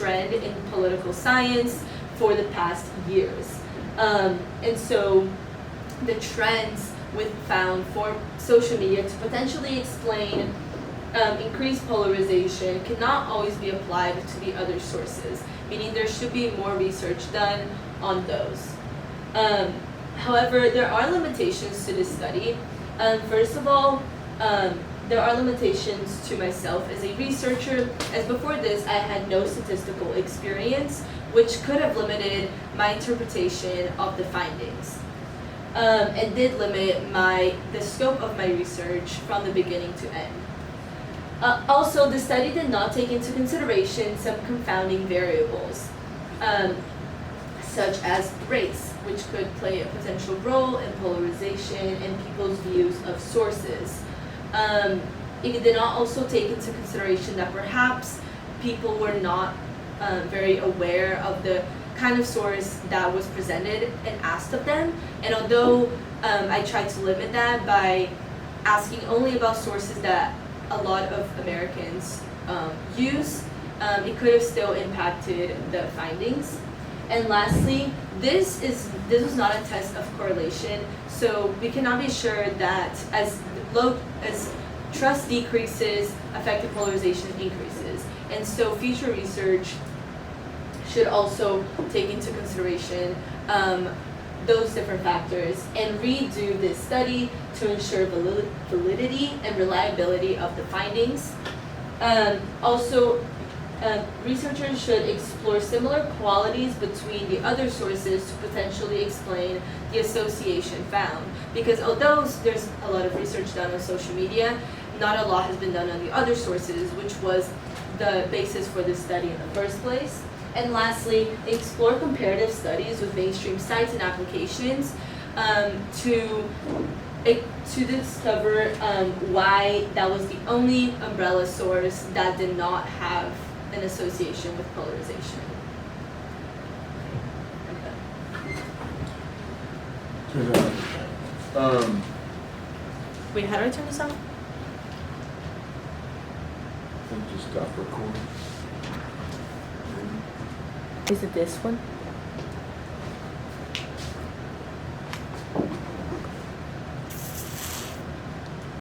trend in political science for the past years. And so the trends we've found for social media to potentially explain increased polarization cannot always be applied to the other sources, meaning there should be more research done on those. However, there are limitations to this study. First of all, there are limitations to myself as a researcher, as before this I had no statistical experience, which could have limited my interpretation of the findings, and did limit the scope of my research from the beginning to end. Also, the study did not take into consideration some confounding variables, such as race, which could play a potential role in polarization and people's views of sources. It did not also take into consideration that perhaps people were not very aware of the kind of source that was presented and asked of them. And although I tried to limit that by asking only about sources that a lot of Americans use, it could have still impacted the findings. And lastly, this was not a test of correlation, so we cannot be sure that as trust decreases, effective polarization increases. And so future research should also take into consideration those different factors and redo this study to ensure validity and reliability of the findings. Researchers should explore similar qualities between the other sources to potentially explain the association found. Because although there's a lot of research done on social media, not a lot has been done on the other sources, which was the basis for this study in the first place. And lastly, explore comparative studies with mainstream sites and applications to discover why that was the only umbrella source that did not have an association with polarization. Wait, how do I turn this on? I think just stop recording. Is it this one?